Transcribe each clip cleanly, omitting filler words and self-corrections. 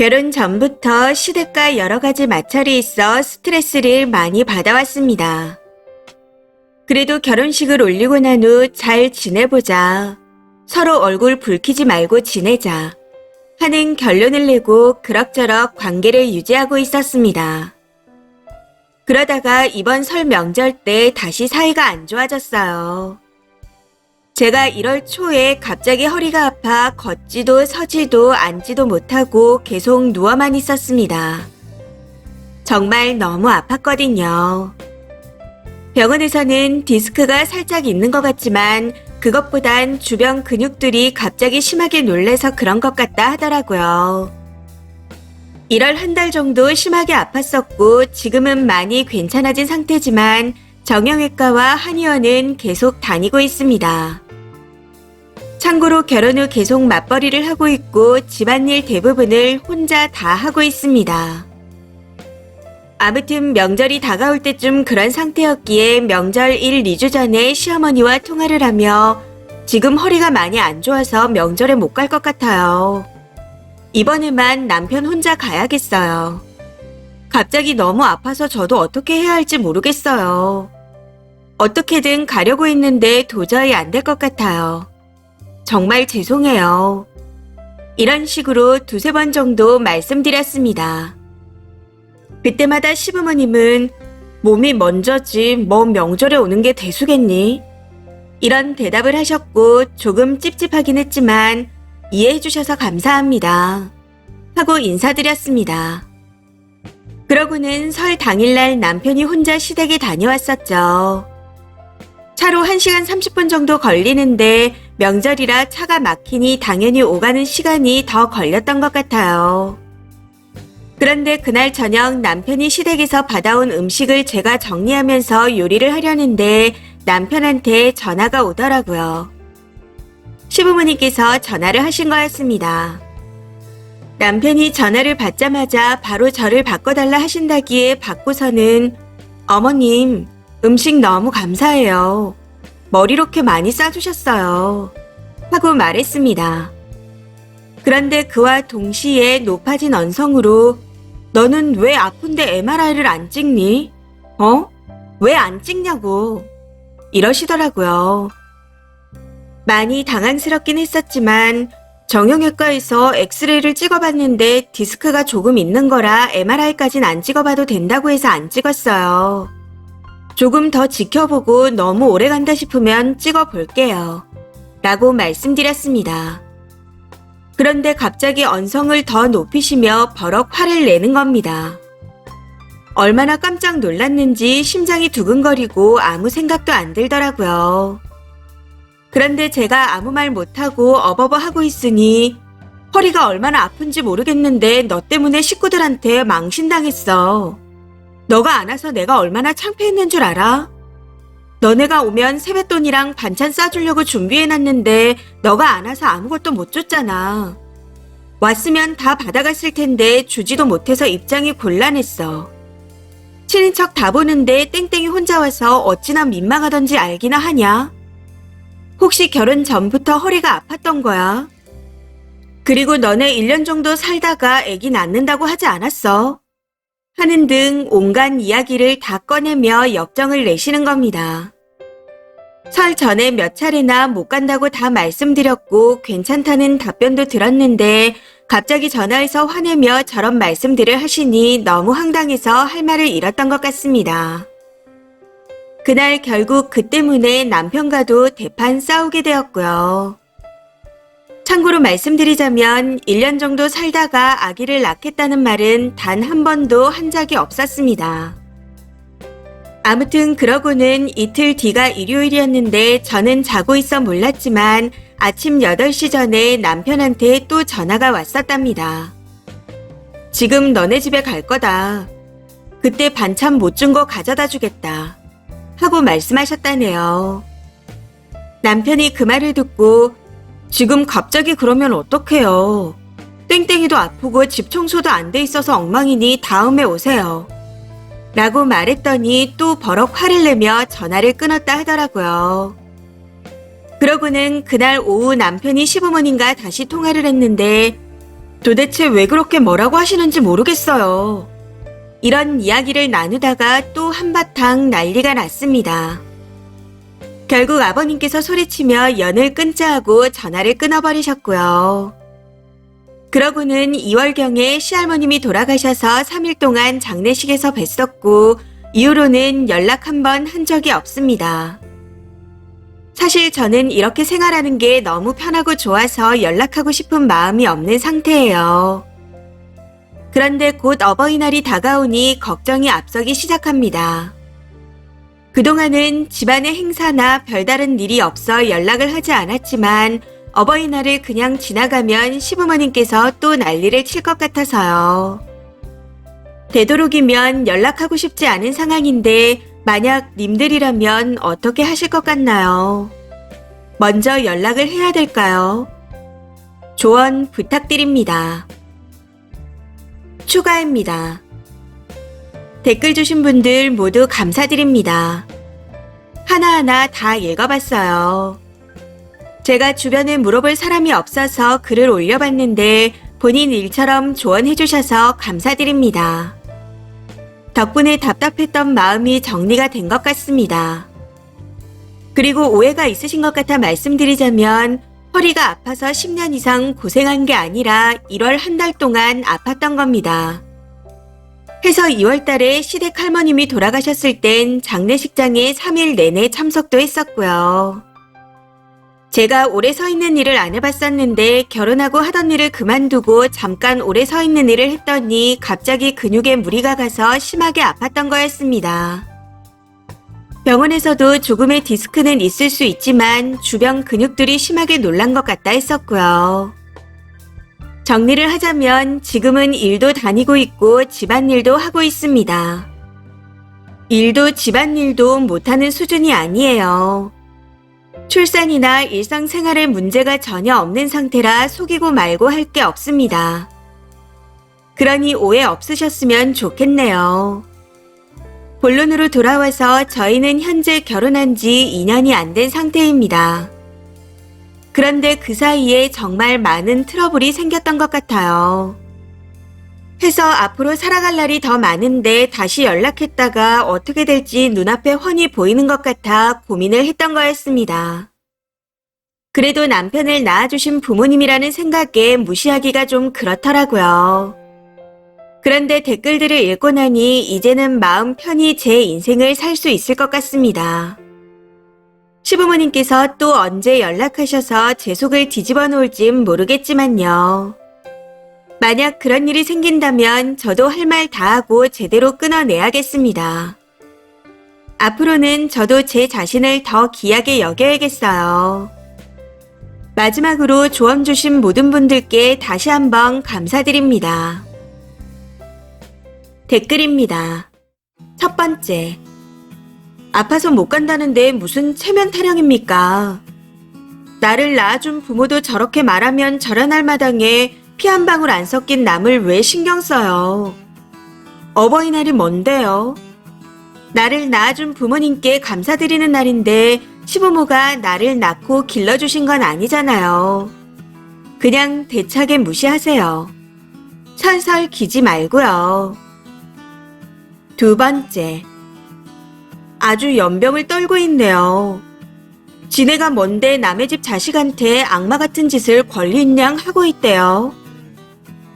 결혼 전부터 시댁과 여러 가지 마찰이 있어 스트레스를 많이 받아왔습니다. 그래도 결혼식을 올리고 난 후 잘 지내보자. 서로 얼굴 붉히지 말고 지내자. 하는 결론을 내고 그럭저럭 관계를 유지하고 있었습니다. 그러다가 이번 설 명절 때 다시 사이가 안 좋아졌어요. 제가 1월 초에 갑자기 허리가 아파 걷지도 서지도 앉지도 못하고 계속 누워만 있었습니다. 정말 너무 아팠거든요. 병원에서는 디스크가 살짝 있는 것 같지만 그것보단 주변 근육들이 갑자기 심하게 놀래서 그런 것 같다 하더라고요. 1월 한 달 정도 심하게 아팠었고 지금은 많이 괜찮아진 상태지만 정형외과와 한의원은 계속 다니고 있습니다. 참고로 결혼 후 계속 맞벌이를 하고 있고 집안일 대부분을 혼자 다 하고 있습니다. 아무튼 명절이 다가올 때쯤 그런 상태였기에 명절 1, 2주 전에 시어머니와 통화를 하며 지금 허리가 많이 안 좋아서 명절에 못 갈 것 같아요. 이번에만 남편 혼자 가야겠어요. 갑자기 너무 아파서 저도 어떻게 해야 할지 모르겠어요. 어떻게든 가려고 했는데 도저히 안 될 것 같아요. 정말 죄송해요. 이런 식으로 2-3번 정도 말씀드렸습니다. 그때마다 시부모님은 몸이 먼저지 뭐 명절에 오는 게 대수겠니? 이런 대답을 하셨고 조금 찝찝하긴 했지만 이해해 주셔서 감사합니다. 하고 인사드렸습니다. 그러고는 설 당일날 남편이 혼자 시댁에 다녀왔었죠. 차로 1시간 30분 정도 걸리는데 명절이라 차가 막히니 당연히 오가는 시간이 더 걸렸던 것 같아요. 그런데 그날 저녁 남편이 시댁에서 받아온 음식을 제가 정리하면서 요리를 하려는데 남편한테 전화가 오더라고요. 시부모님께서 전화를 하신 거였습니다. 남편이 전화를 받자마자 바로 저를 바꿔달라 하신다기에 받고서는 어머님, 음식 너무 감사해요. 머리 이렇게 많이 싸주셨어요. 하고 말했습니다. 그런데 그와 동시에 높아진 언성으로 너는 왜 아픈데 MRI를 안 찍니? 왜 안 찍냐고 이러시더라고요. 많이 당황스럽긴 했었지만 정형외과에서 엑스레이를 찍어봤는데 디스크가 조금 있는 거라 MRI까진 안 찍어봐도 된다고 해서 안 찍었어요. 조금 더 지켜보고 너무 오래 간다 싶으면 찍어볼게요. 라고 말씀드렸습니다. 그런데 갑자기 언성을 더 높이시며 버럭 화를 내는 겁니다. 얼마나 깜짝 놀랐는지 심장이 두근거리고 아무 생각도 안 들더라고요. 그런데 제가 아무 말 못하고 어버버 하고 있으니 허리가 얼마나 아픈지 모르겠는데 너 때문에 식구들한테 망신당했어. 너가 안 와서 내가 얼마나 창피했는 줄 알아? 너네가 오면 세뱃돈이랑 반찬 싸주려고 준비해놨는데 너가 안 와서 아무것도 못 줬잖아. 왔으면 다 받아갔을 텐데 주지도 못해서 입장이 곤란했어. 친인척 다 보는데 땡땡이 혼자 와서 어찌나 민망하던지 알기나 하냐? 혹시 결혼 전부터 허리가 아팠던 거야? 그리고 너네 1년 정도 살다가 애기 낳는다고 하지 않았어? 하는 등 온갖 이야기를 다 꺼내며 역정을 내시는 겁니다. 설 전에 몇 차례나 못 간다고 다 말씀드렸고 괜찮다는 답변도 들었는데 갑자기 전화해서 화내며 저런 말씀들을 하시니 너무 황당해서 할 말을 잃었던 것 같습니다. 그날 결국 그 때문에 남편과도 대판 싸우게 되었고요. 참고로 말씀드리자면 1년 정도 살다가 아기를 낳겠다는 말은 단 한 번도 한 적이 없었습니다. 아무튼 그러고는 이틀 뒤가 일요일이었는데 저는 자고 있어 몰랐지만 아침 8시 전에 남편한테 또 전화가 왔었답니다. 지금 너네 집에 갈 거다. 그때 반찬 못 준 거 가져다 주겠다. 하고 말씀하셨다네요. 남편이 그 말을 듣고 지금 갑자기 그러면 어떡해요. 땡땡이도 아프고 집 청소도 안 돼 있어서 엉망이니 다음에 오세요. 라고 말했더니 또 버럭 화를 내며 전화를 끊었다 하더라고요. 그러고는 그날 오후 남편이 시부모님과 다시 통화를 했는데 도대체 왜 그렇게 뭐라고 하시는지 모르겠어요. 이런 이야기를 나누다가 또 한바탕 난리가 났습니다. 결국 아버님께서 소리치며 연을 끊자 하고 전화를 끊어버리셨고요. 그러고는 2월경에 시할머님이 돌아가셔서 3일 동안 장례식에서 뵀었고 이후로는 연락 한 번 한 적이 없습니다. 사실 저는 이렇게 생활하는 게 너무 편하고 좋아서 연락하고 싶은 마음이 없는 상태예요. 그런데 곧 어버이날이 다가오니 걱정이 앞서기 시작합니다. 그동안은 집안의 행사나 별다른 일이 없어 연락을 하지 않았지만 어버이날을 그냥 지나가면 시부모님께서 또 난리를 칠 것 같아서요. 되도록이면 연락하고 싶지 않은 상황인데 만약 님들이라면 어떻게 하실 것 같나요? 먼저 연락을 해야 될까요? 조언 부탁드립니다. 추가입니다. 댓글 주신 분들 모두 감사드립니다. 하나하나 다 읽어봤어요. 제가 주변에 물어볼 사람이 없어서 글을 올려봤는데 본인 일처럼 조언해주셔서 감사드립니다. 덕분에 답답했던 마음이 정리가 된 것 같습니다. 그리고 오해가 있으신 것 같아 말씀드리자면 허리가 아파서 10년 이상 고생한 게 아니라 1월 한 달 동안 아팠던 겁니다. 해서 2월 달에 시댁 할머님이 돌아가셨을 땐 장례식장에 3일 내내 참석도 했었고요. 제가 오래 서 있는 일을 안 해봤었는데 결혼하고 하던 일을 그만두고 잠깐 오래 서 있는 일을 했더니 갑자기 근육에 무리가 가서 심하게 아팠던 거였습니다. 병원에서도 조금의 디스크는 있을 수 있지만 주변 근육들이 심하게 놀란 것 같다 했었고요. 정리를 하자면 지금은 일도 다니고 있고 집안일도 하고 있습니다. 일도 집안일도 못하는 수준이 아니에요. 출산이나 일상생활에 문제가 전혀 없는 상태라 속이고 말고 할 게 없습니다. 그러니 오해 없으셨으면 좋겠네요. 본론으로 돌아와서 저희는 현재 결혼한 지 2년이 안 된 상태입니다. 그런데 그 사이에 정말 많은 트러블이 생겼던 것 같아요. 해서 앞으로 살아갈 날이 더 많은데 다시 연락했다가 어떻게 될지 눈앞에 훤히 보이는 것 같아 고민을 했던 거였습니다. 그래도 남편을 낳아주신 부모님이라는 생각에 무시하기가 좀 그렇더라고요. 그런데 댓글들을 읽고 나니 이제는 마음 편히 제 인생을 살 수 있을 것 같습니다. 시부모님께서 또 언제 연락하셔서 제 속을 뒤집어 놓을진 모르겠지만요. 만약 그런 일이 생긴다면 저도 할 말 다 하고 제대로 끊어내야겠습니다. 앞으로는 저도 제 자신을 더 귀하게 여겨야겠어요. 마지막으로 조언 주신 모든 분들께 다시 한번 감사드립니다. 댓글입니다. 첫 번째. 아파서 못 간다는데 무슨 체면 타령입니까? 나를 낳아준 부모도 저렇게 말하면 절연할 마당에 피 한 방울 안 섞인 남을 왜 신경 써요? 어버이날이 뭔데요? 나를 낳아준 부모님께 감사드리는 날인데 시부모가 나를 낳고 길러주신 건 아니잖아요. 그냥 대차게 무시하세요. 설설 기지 말고요. 두 번째. 아주 연병을 떨고 있네요. 지네가 뭔데 남의 집 자식한테 악마 같은 짓을 권리 있냥 하고 있대요.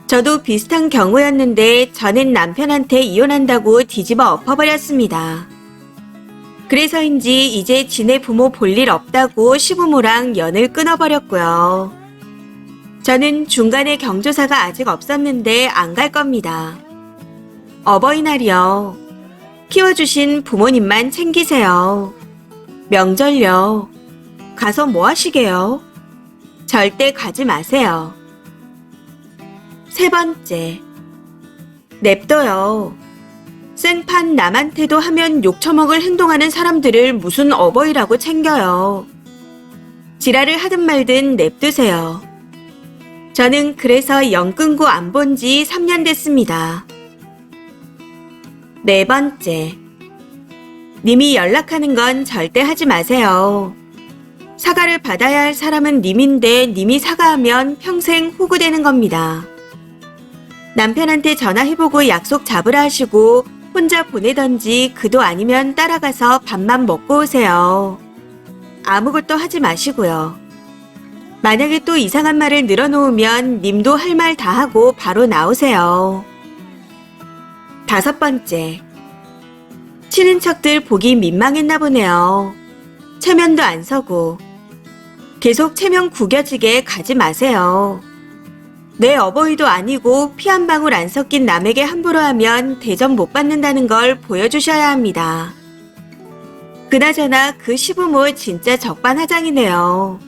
저도 비슷한 경우였는데 저는 남편한테 이혼한다고 뒤집어 엎어버렸습니다. 그래서인지 이제 지네 부모 볼 일 없다고 시부모랑 연을 끊어버렸고요. 저는 중간에 경조사가 아직 없었는데 안 갈 겁니다. 어버이날이요. 키워주신 부모님만 챙기세요. 명절요. 가서 뭐 하시게요? 절대 가지 마세요. 세 번째. 냅둬요. 생판 남한테도 하면 욕처먹을 행동하는 사람들을 무슨 어버이라고 챙겨요. 지랄을 하든 말든 냅두세요. 저는 그래서 연 끊고 안 본 지 3년 됐습니다. 네 번째. 님이 연락하는 건 절대 하지 마세요. 사과를 받아야 할 사람은 님인데 님이 사과하면 평생 호구되는 겁니다. 남편한테 전화해보고 약속 잡으라 하시고 혼자 보내던지 그도 아니면 따라가서 밥만 먹고 오세요. 아무것도 하지 마시고요. 만약에 또 이상한 말을 늘어놓으면 님도 할 말 다 하고 바로 나오세요. 5번째. 친인척들 보기 민망했나 보네요. 체면도 안 서고 계속 체면 구겨지게 가지 마세요. 내 어버이도 아니고 피 한 방울 안 섞인 남에게 함부로 하면 대접 못 받는다는 걸 보여주셔야 합니다. 그나저나 그 시부모 진짜 적반하장이네요.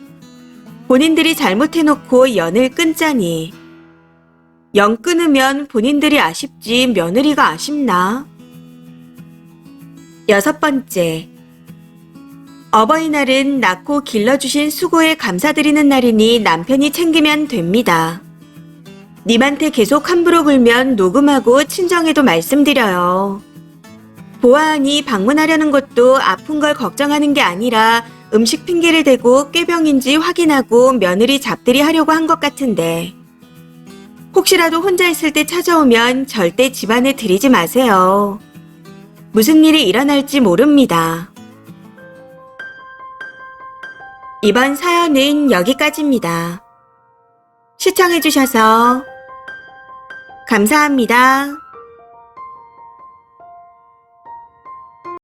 본인들이 잘못해놓고 연을 끊자니. 연 끊으면 본인들이 아쉽지 며느리가 아쉽나? 6번째. 어버이날은 낳고 길러주신 수고에 감사드리는 날이니 남편이 챙기면 됩니다. 님한테 계속 함부로 굴면 녹음하고 친정에도 말씀드려요. 보아하니 방문하려는 것도 아픈 걸 걱정하는 게 아니라 음식 핑계를 대고 꾀병인지 확인하고 며느리 잡들이 하려고 한 것 같은데. 혹시라도 혼자 있을 때 찾아오면 절대 집안에 들이지 마세요. 무슨 일이 일어날지 모릅니다. 이번 사연은 여기까지입니다. 시청해주셔서 감사합니다.